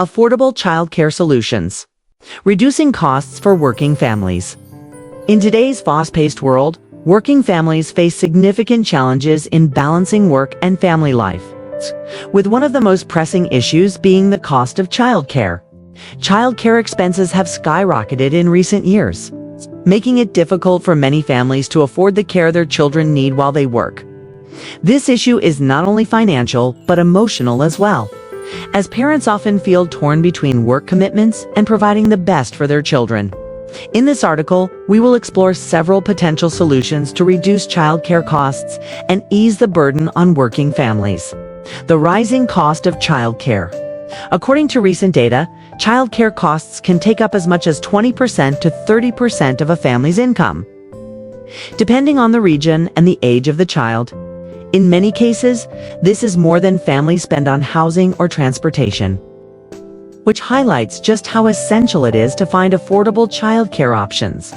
Affordable childcare solutions. Reducing costs for working families. In today's fast-paced world, working families face significant challenges in balancing work and family life, with one of the most pressing issues being the cost of childcare. Childcare expenses have skyrocketed in recent years, making it difficult for many families to afford the care their children need while they work. This issue is not only financial, but emotional as well, as parents often feel torn between work commitments and providing the best for their children. In this article, we will explore several potential solutions to reduce childcare costs and ease the burden on working families. The rising cost of childcare. According to recent data, childcare costs can take up as much as 20% to 30% of a family's income, depending on the region and the age of the child. In many cases, this is more than families spend on housing or transportation, which highlights just how essential it is to find affordable childcare options.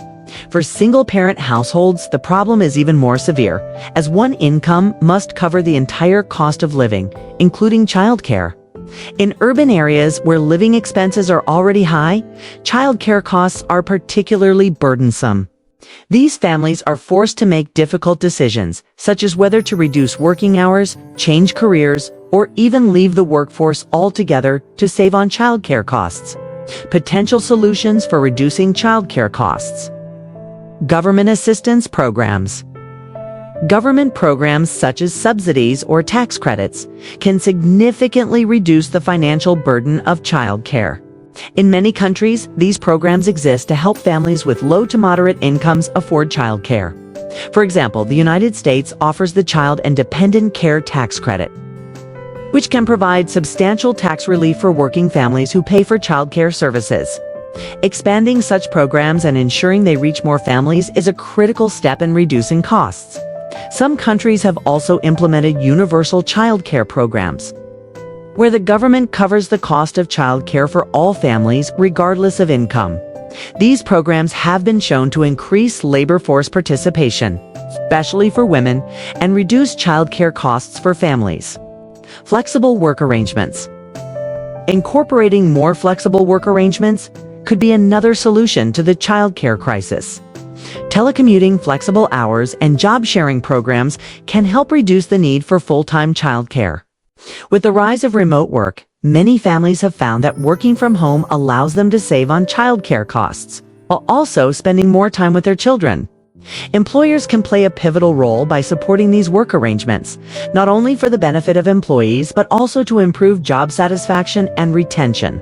For single-parent households, the problem is even more severe, as one income must cover the entire cost of living, including childcare. In urban areas where living expenses are already high, childcare costs are particularly burdensome. These families are forced to make difficult decisions, such as whether to reduce working hours, change careers, or even leave the workforce altogether to save on childcare costs. Potential solutions for reducing childcare costs. Government assistance programs. Government programs such as subsidies or tax credits can significantly reduce the financial burden of childcare. In many countries, these programs exist to help families with low to moderate incomes afford childcare. For example, the United States offers the Child and Dependent Care Tax Credit, which can provide substantial tax relief for working families who pay for childcare services. Expanding such programs and ensuring they reach more families is a critical step in reducing costs. Some countries have also implemented universal childcare programs, where the government covers the cost of childcare for all families, regardless of income. These programs have been shown to increase labor force participation, especially for women, and reduce childcare costs for families. Flexible work arrangements. Incorporating more flexible work arrangements could be another solution to the childcare crisis. Telecommuting, flexible hours, and job-sharing programs can help reduce the need for full-time childcare. With the rise of remote work, many families have found that working from home allows them to save on childcare costs, while also spending more time with their children. Employers can play a pivotal role by supporting these work arrangements, not only for the benefit of employees, but also to improve job satisfaction and retention.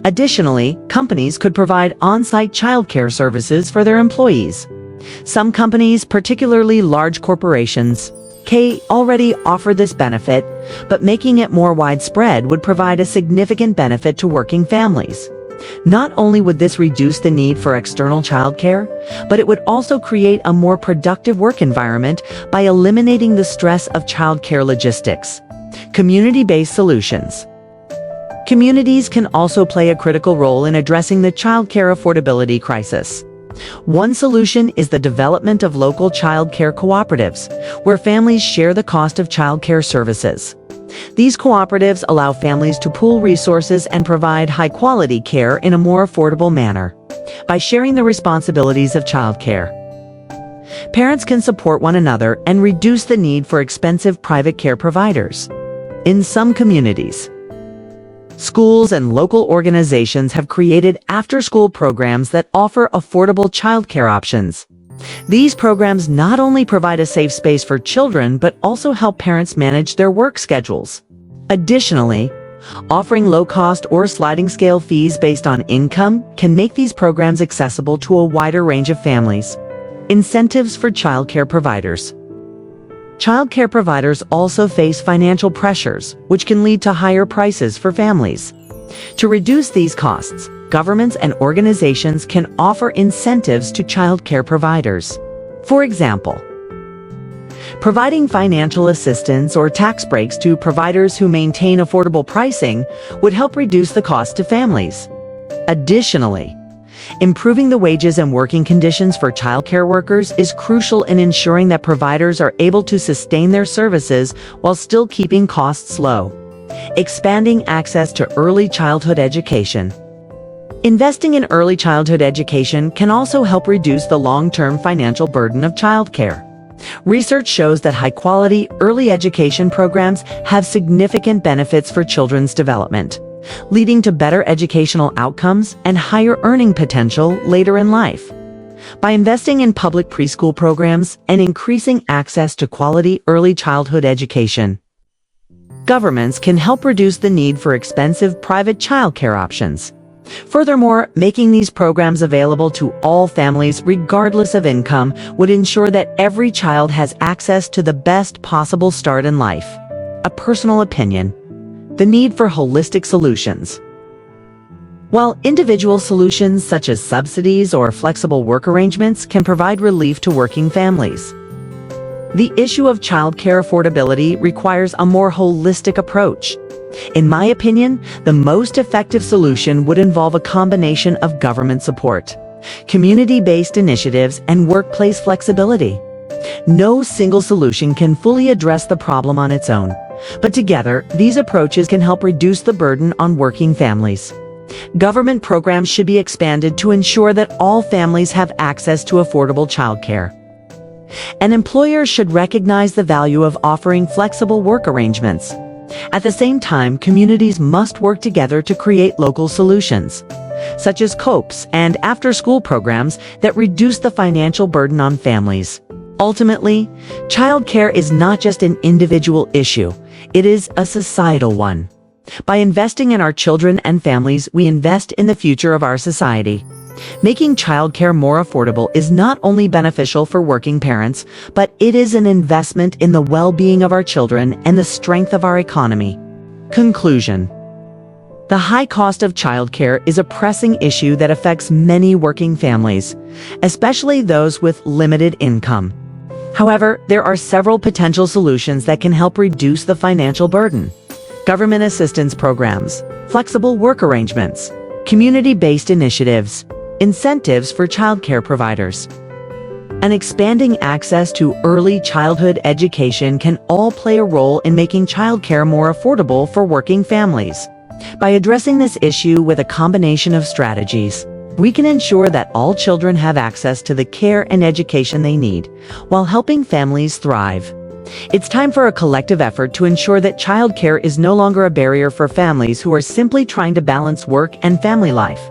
Additionally, companies could provide on-site childcare services for their employees. Some companies, particularly large corporations, already offer this benefit, but making it more widespread would provide a significant benefit to working families. Not only would this reduce the need for external childcare, but it would also create a more productive work environment by eliminating the stress of childcare logistics. Community-based solutions. Communities can also play a critical role in addressing the childcare affordability crisis. One solution is the development of local childcare cooperatives, where families share the cost of childcare services. These cooperatives allow families to pool resources and provide high-quality care in a more affordable manner. By sharing the responsibilities of childcare, parents can support one another and reduce the need for expensive private care providers. In some communities, schools and local organizations have created after-school programs that offer affordable childcare options. These programs not only provide a safe space for children, but also help parents manage their work schedules. Additionally, offering low-cost or sliding-scale fees based on income can make these programs accessible to a wider range of families. Incentives for childcare providers. Childcare providers also face financial pressures, which can lead to higher prices for families. To reduce these costs, governments and organizations can offer incentives to childcare providers. For example, providing financial assistance or tax breaks to providers who maintain affordable pricing would help reduce the cost to families. Additionally, improving the wages and working conditions for childcare workers is crucial in ensuring that providers are able to sustain their services while still keeping costs low. Expanding access to early childhood education. Investing in early childhood education can also help reduce the long-term financial burden of childcare. Research shows that high-quality early education programs have significant benefits for children's development, leading to better educational outcomes and higher earning potential later in life. By investing in public preschool programs and increasing access to quality early childhood education, governments can help reduce the need for expensive private childcare options. Furthermore, making these programs available to all families regardless of income would ensure that every child has access to the best possible start in life. A personal opinion: the need for holistic solutions. While individual solutions such as subsidies or flexible work arrangements can provide relief to working families, the issue of childcare affordability requires a more holistic approach. In my opinion, the most effective solution would involve a combination of government support, community-based initiatives, and workplace flexibility. No single solution can fully address the problem on its own, but together, these approaches can help reduce the burden on working families. Government programs should be expanded to ensure that all families have access to affordable childcare. And employers should recognize the value of offering flexible work arrangements. At the same time, communities must work together to create local solutions, such as COPES and after-school programs that reduce the financial burden on families. Ultimately, childcare is not just an individual issue, it is a societal one. By investing in our children and families, we invest in the future of our society. Making childcare more affordable is not only beneficial for working parents, but it is an investment in the well-being of our children and the strength of our economy. Conclusion: the high cost of childcare is a pressing issue that affects many working families, especially those with limited income. However, there are several potential solutions that can help reduce the financial burden. Government assistance programs, flexible work arrangements, community-based initiatives, incentives for childcare providers, and expanding access to early childhood education can all play a role in making childcare more affordable for working families. By addressing this issue with a combination of strategies, we can ensure that all children have access to the care and education they need, while helping families thrive. It's time for a collective effort to ensure that childcare is no longer a barrier for families who are simply trying to balance work and family life.